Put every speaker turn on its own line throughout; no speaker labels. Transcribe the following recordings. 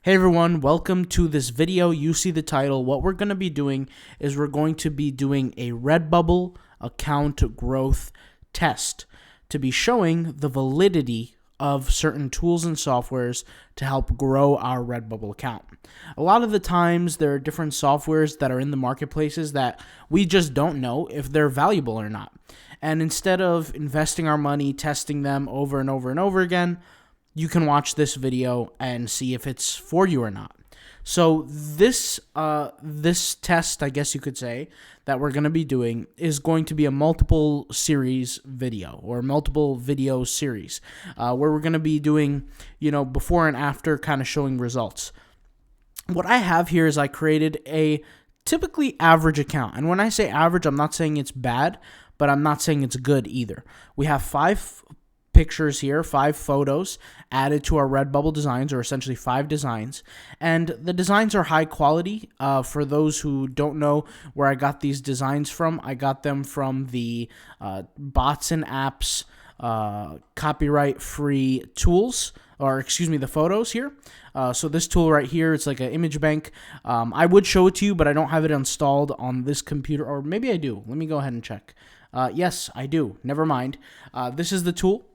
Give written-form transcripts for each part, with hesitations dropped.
Hey everyone, welcome to this video. You see the title. What we're going to be doing is we're going to be doing a Redbubble account growth test to be showing the validity of certain tools and softwares to help grow our Redbubble account. A lot of the times there are different softwares that are in the marketplaces that we just don't know if they're valuable or not. And instead of investing our money testing them over and over and over again, you can watch this video and see if it's for you or not. So this test, I guess you could say, that we're going to be doing is going to be a multiple series video or multiple video series where we're going to be doing, before and after, kind of showing results. What I have here is I created a typically average account. And when I say average, I'm not saying it's bad, but I'm not saying it's good either. We have 5 pictures here, 5 photos added to our Redbubble designs, or essentially 5 designs, and the designs are high quality. For those who don't know where I got these designs from, I got them from the Bots and Apps copyright free tools, or excuse me, the photos here. So this tool right here, it's like an image bank. I would show it to you, but I don't have it installed on this computer, or maybe I do. Let me go ahead and check. Yes, I do. Never mind. This is the tool.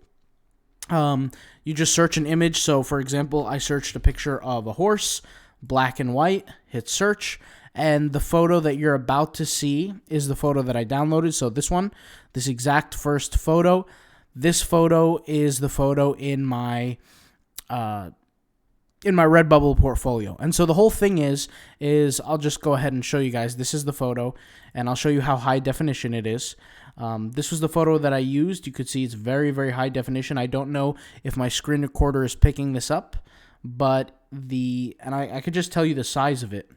You just search an image. So for example, I searched a picture of a horse, black and white, hit search, and the photo that you're about to see is the photo that I downloaded. So this one, this exact first photo, this photo is the photo in my Redbubble portfolio. And so the whole thing is I'll just go ahead and show you guys. This is the photo, and I'll show you how high definition it is. This was the photo that I used. You could see it's very, very high definition. I don't know if my screen recorder is picking this up, but I could just tell you the size of it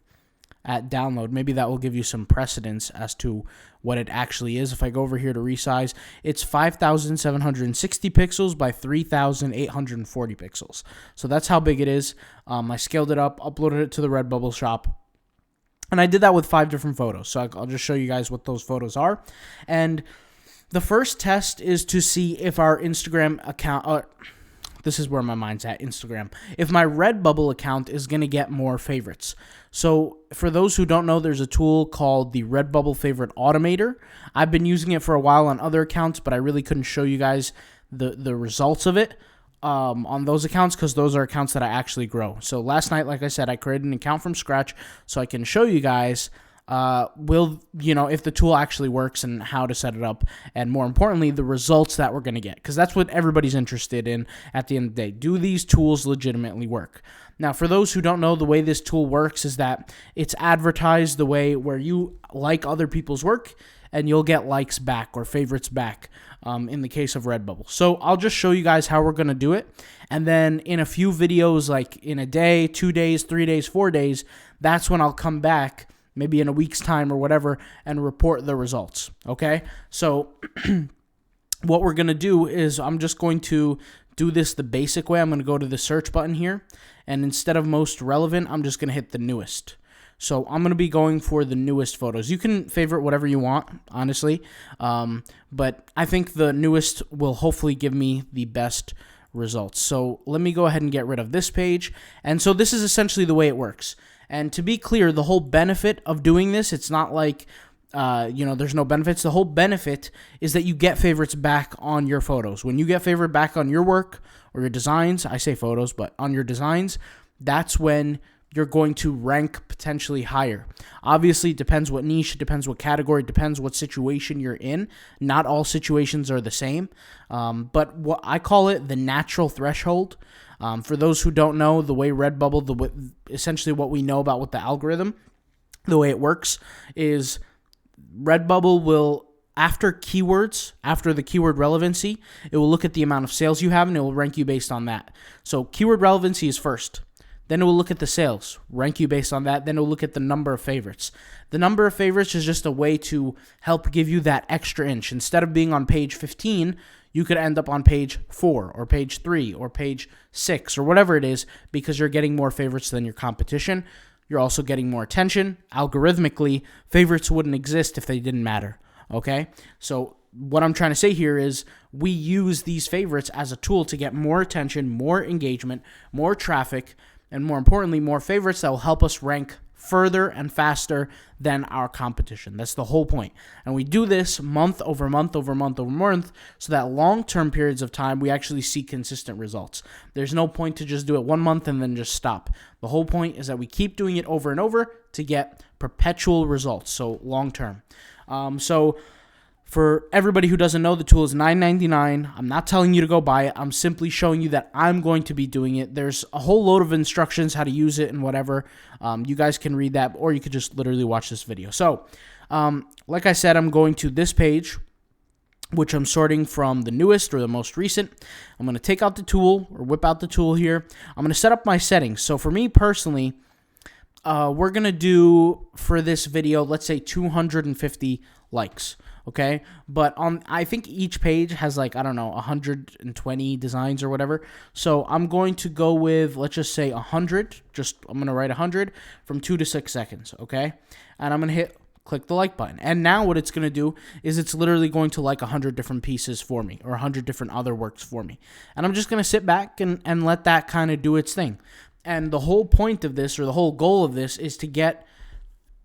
at download. Maybe that will give you some precedence as to what it actually is. If I go over here to resize, it's 5,760 pixels by 3,840 pixels. So that's how big it is. I scaled it up, uploaded it to the Redbubble shop, and I did that with 5 different photos. So I'll just show you guys what those photos are. And the first test is to see if our Instagram account, this is where my mind's at, Instagram, if my Redbubble account is going to get more favorites. So for those who don't know, there's a tool called the Redbubble Favorite Automator. I've been using it for a while on other accounts, but I really couldn't show you guys the results of it on those accounts, because those are accounts that I actually grow. So last night, like I said, I created an account from scratch so I can show you guys if the tool actually works and how to set it up, and more importantly, the results that we're going to get, because that's what everybody's interested in at the end of the day. Do these tools legitimately work? Now, for those who don't know, the way this tool works is that it's advertised the way where you like other people's work and you'll get likes back or favorites back in the case of Redbubble. So I'll just show you guys how we're going to do it. And then in a few videos, like in a day, 2 days, 3 days, 4 days, that's when I'll come back, maybe in a week's time or whatever, and report the results. Okay? So what we're going to do is I'm just going to do this the basic way. I'm going to go to the search button here, and instead of most relevant, I'm just going to hit the newest. So I'm going to be going for the newest photos. You can favorite whatever you want, honestly, but I think the newest will hopefully give me the best results. So let me go ahead and get rid of this page. And so this is essentially the way it works. And to be clear, the whole benefit of doing this, it's not like, there's no benefits. The whole benefit is that you get favorites back on your photos. When you get favorite back on your work or your designs, I say photos, but on your designs, that's when you're going to rank potentially higher. Obviously, it depends what niche, it depends what category, it depends what situation you're in. Not all situations are the same, but what I call it the natural threshold. For those who don't know, the way Redbubble, essentially what we know about with the algorithm, the way it works is Redbubble will, after keywords, after the keyword relevancy, it will look at the amount of sales you have and it will rank you based on that. So keyword relevancy is first. Then it will look at the sales, rank you based on that. Then it will look at the number of favorites. The number of favorites is just a way to help give you that extra inch. Instead of being on page 15, you could end up on page 4 or page 3 or page 6 or whatever it is, because you're getting more favorites than your competition. You're also getting more attention. Algorithmically, favorites wouldn't exist if they didn't matter. Okay? So what I'm trying to say here is we use these favorites as a tool to get more attention, more engagement, more traffic, and more importantly, more favorites that will help us rank further and faster than our competition. That's the whole point. And we do this month over month over month over month so that long-term periods of time we actually see consistent results. There's no point to just do it 1 month and then just stop. The whole point is that we keep doing it over and over to get perpetual results, so long-term. So for everybody who doesn't know, the tool is $9.99. I'm not telling you to go buy it. I'm simply showing you that I'm going to be doing it. There's a whole load of instructions how to use it and whatever. You guys can read that, or you could just literally watch this video. So, like I said, I'm going to this page, which I'm sorting from the newest or the most recent. I'm going to take out the tool or whip out the tool here. I'm going to set up my settings. So for me personally, we're going to do for this video, let's say 250 likes. Okay, but I think each page has like, I don't know, 120 designs or whatever. So I'm going to go with, let's just say 100. I'm going to write 100 from 2 to 6 seconds, okay? And I'm going to click the like button. And now what it's going to do is it's literally going to like 100 different pieces for me, or 100 different other works for me. And I'm just going to sit back and let that kind of do its thing. And the whole point of this, or the whole goal of this, is to get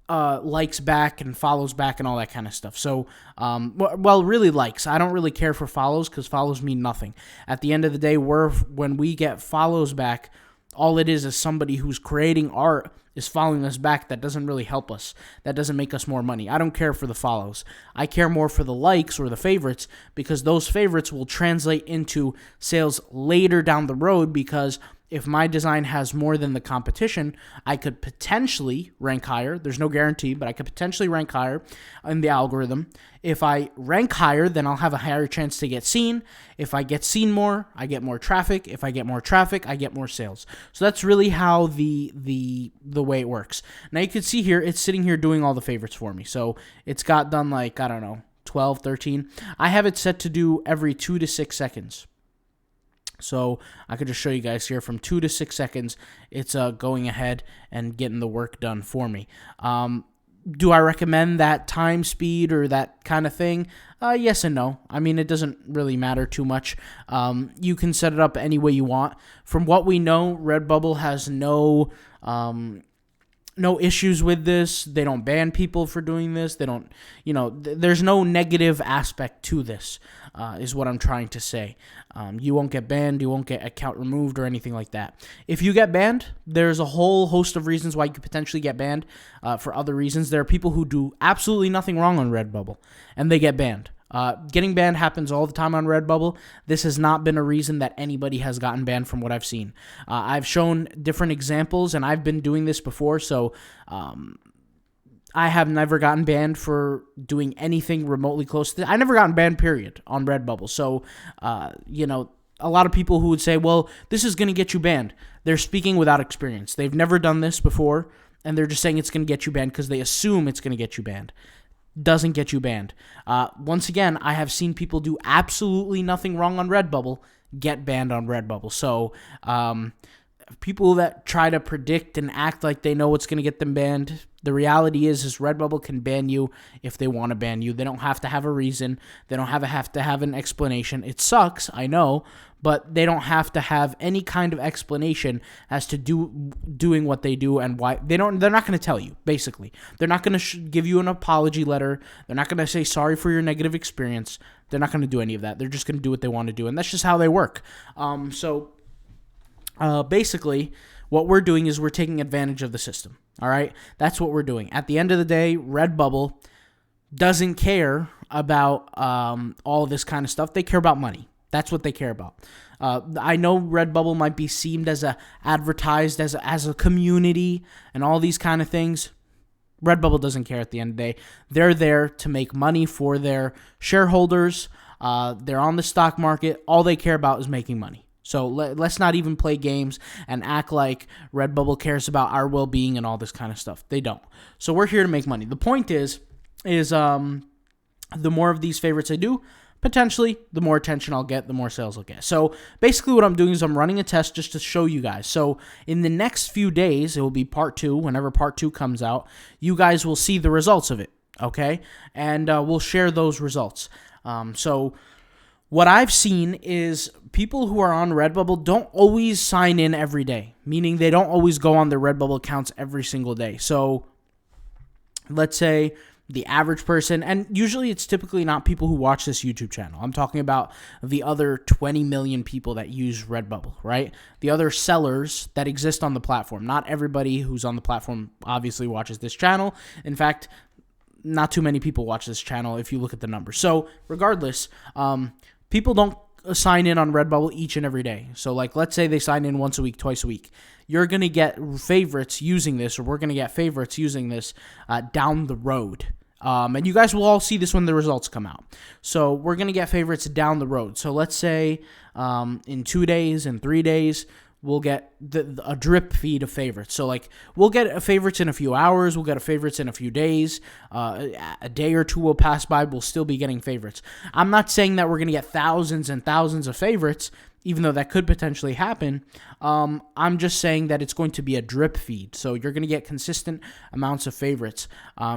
likes back and follows back and all that kind of stuff. So, well, really likes. I don't really care for follows because follows mean nothing. At the end of the day, when we get follows back, all it is somebody who's creating art is following us back. That doesn't really help us. That doesn't make us more money. I don't care for the follows. I care more for the likes or the favorites, because those favorites will translate into sales later down the road, because if my design has more than the competition, I could potentially rank higher. There's no guarantee, but I could potentially rank higher in the algorithm. If I rank higher, then I'll have a higher chance to get seen. If I get seen more, I get more traffic. If I get more traffic, I get more sales. So that's really how the way it works. Now you can see here, it's sitting here doing all the favorites for me. So it's got done like, I don't know, 12, 13. I have it set to do every 2 to 6 seconds. So I could just show you guys here from 2 to 6 seconds, it's going ahead and getting the work done for me. Do I recommend that time speed or that kind of thing? Yes and no. I mean, it doesn't really matter too much. You can set it up any way you want. From what we know, Redbubble has no issues with this. They don't ban people for doing this. They don't, there's no negative aspect to this, is what I'm trying to say. You won't get banned. You won't get account removed or anything like that. If you get banned, there's a whole host of reasons why you could potentially get banned. For other reasons, there are people who do absolutely nothing wrong on Redbubble, and they get banned. Getting banned happens all the time on Redbubble. This has not been a reason that anybody has gotten banned from what I've seen. I've shown different examples, and I've been doing this before, so I have never gotten banned for doing anything remotely close to this. I never gotten banned, period, on Redbubble. So, a lot of people who would say, well, this is going to get you banned, they're speaking without experience. They've never done this before, and they're just saying it's going to get you banned because they assume it's going to get you banned. Doesn't get you banned. Once again, I have seen people do absolutely nothing wrong on Redbubble get banned on Redbubble. So, people that try to predict and act like they know what's going to get them banned, the reality is Redbubble can ban you if they want to ban you. They don't have to have a reason. They don't have to have an explanation. It sucks, I know, but they don't have to have any kind of explanation as to doing what they do and why. They're not going to tell you, basically. They're not going to give you an apology letter. They're not going to say sorry for your negative experience. They're not going to do any of that. They're just going to do what they want to do, and that's just how they work. Basically, what we're doing is we're taking advantage of the system, all right? That's what we're doing. At the end of the day, Redbubble doesn't care about all this kind of stuff. They care about money. That's what they care about. I know Redbubble might be seen as advertised as a community and all these kind of things. Redbubble doesn't care at the end of the day. They're there to make money for their shareholders. They're on the stock market. All they care about is making money. So let's not even play games and act like Redbubble cares about our well-being and all this kind of stuff. They don't. So we're here to make money. The point is the more of these favorites I do, potentially, the more attention I'll get, the more sales I'll get. So basically what I'm doing is I'm running a test just to show you guys. So in the next few days, it will be part 2. Whenever part 2 comes out, you guys will see the results of it, okay? And we'll share those results. So What I've seen is people who are on Redbubble don't always sign in every day, meaning they don't always go on their Redbubble accounts every single day. So let's say the average person, and usually it's typically not people who watch this YouTube channel. I'm talking about the other 20 million people that use Redbubble, right? The other sellers that exist on the platform. Not everybody who's on the platform obviously watches this channel. In fact, not too many people watch this channel if you look at the numbers. So regardless, people don't sign in on Redbubble each and every day. So like, let's say they sign in once a week, twice a week. You're going to get favorites using this, or we're going to get favorites using this down the road. And you guys will all see this when the results come out. So we're going to get favorites down the road. So let's say in 2 days, in 3 days, we'll get a drip feed of favorites. So like, we'll get a favorites in a few hours. We'll get a favorites in a few days. A day or two will pass by. We'll still be getting favorites. I'm not saying that we're going to get thousands and thousands of favorites, even though that could potentially happen. I'm just saying that it's going to be a drip feed. So you're going to get consistent amounts of favorites.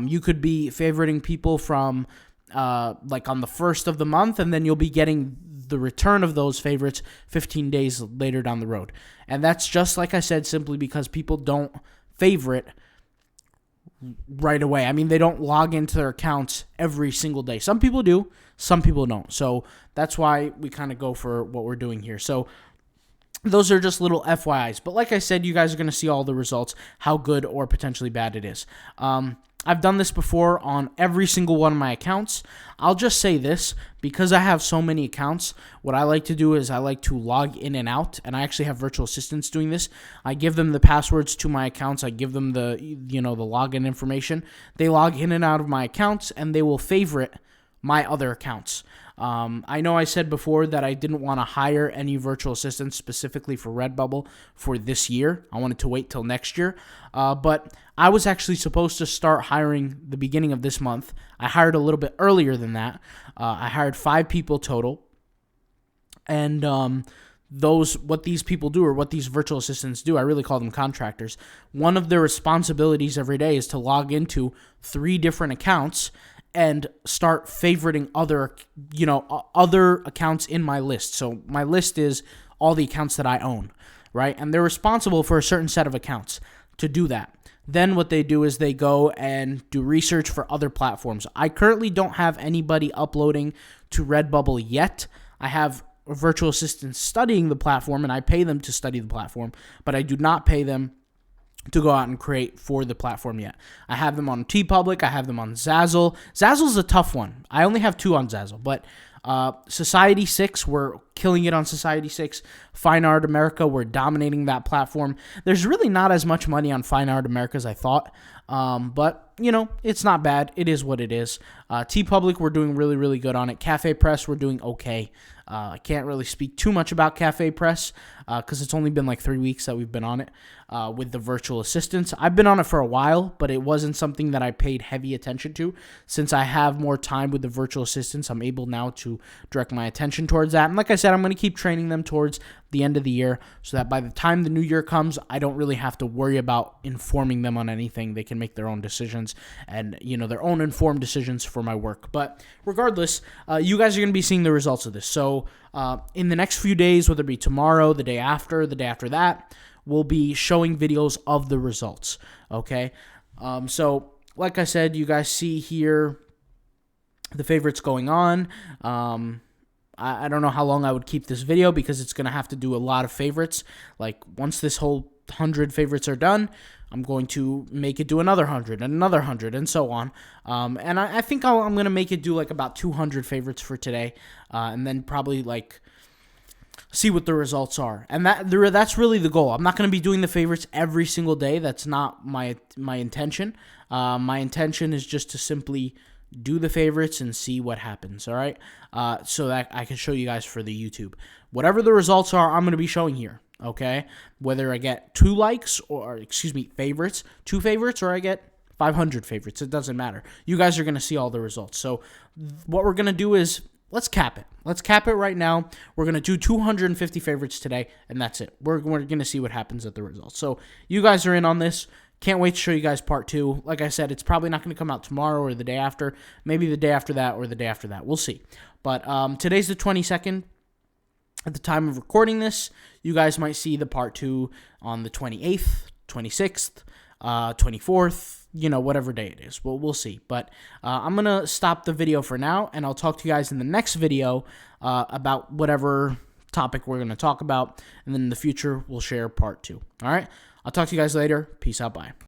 You could be favoriting people from like on the 1st of the month, and then you'll be getting the return of those favorites 15 days later down the road. And that's just like I said, simply because people don't favorite right away. I mean, they don't log into their accounts every single day. Some people do, some people don't. So that's why we kind of go for what we're doing here. So those are just little FYIs. But like I said, you guys are going to see all the results, how good or potentially bad it is. I've done this before on every single one of my accounts. I'll just say this, because I have so many accounts, what I like to do is I like to log in and out, and I actually have virtual assistants doing this. I give them the passwords to my accounts. I give them the, the login information. They log in and out of my accounts, and they will favorite my other accounts. I know I said before that I didn't want to hire any virtual assistants specifically for Redbubble for this year. I wanted to wait till next year. But I was actually supposed to start hiring the beginning of this month. I hired a little bit earlier than that. I hired 5 people total. And what these people do, or what these virtual assistants do, I really call them contractors. One of their responsibilities every day is to log into 3 different accounts and start favoriting other accounts in my list. So my list is all the accounts that I own, right? And they're responsible for a certain set of accounts to do that. Then what they do is they go and do research for other platforms. I currently don't have anybody uploading to Redbubble yet. I have virtual assistants studying the platform, and I pay them to study the platform, but I do not pay them to go out and create for the platform yet. I have them on TeePublic. I have them on Zazzle. Zazzle's a tough one. I only have 2 on Zazzle, but Society 6, we're killing it on Society 6. Fine Art America, we're dominating that platform. There's really not as much money on Fine Art America as I thought, but, it's not bad. It is what it is. TeePublic, we're doing really, really good on it. Cafe Press, we're doing okay. I can't really speak too much about Cafe Press because it's only been like 3 weeks that we've been on it with the virtual assistants. I've been on it for a while, but it wasn't something that I paid heavy attention to. Since I have more time with the virtual assistants, I'm able now to direct my attention towards that. And like I said, I'm going to keep training them towards the end of the year so that by the time the new year comes, I don't really have to worry about informing them on anything. They can make their own decisions and, their own informed decisions for my work. But regardless, you guys are going to be seeing the results of this. So in the next few days, whether it be tomorrow, the day after that, we'll be showing videos of the results. Okay. So like I said, you guys see here the favorites going on. I don't know how long I would keep this video because it's going to have to do a lot of favorites. Like once this whole 100 favorites are done, I'm going to make it do another 100 and another 100 and so on. And I think I'm going to make it do like about 200 favorites for today. And then probably like see what the results are. And that's really the goal. I'm not going to be doing the favorites every single day. That's not my intention. My intention is just to simply do the favorites and see what happens, all right? So that I can show you guys for the YouTube. Whatever the results are, I'm going to be showing here, okay? Whether I get 2 likes favorites, 2 favorites, or I get 500 favorites, it doesn't matter. You guys are going to see all the results. So what we're going to do is let's cap it. Let's cap it right now. We're going to do 250 favorites today, and that's it. We're going to see what happens at the results. So you guys are in on this. Can't wait to show you guys part 2. Like I said, it's probably not going to come out tomorrow or the day after. Maybe the day after that or the day after that. We'll see. But today's the 22nd. At the time of recording this, you guys might see the part 2 on the 28th, 26th, 24th, whatever day it is. We'll see. But I'm going to stop the video for now, and I'll talk to you guys in the next video about whatever topic we're going to talk about. And then in the future, we'll share part 2. All right? I'll talk to you guys later. Peace out. Bye.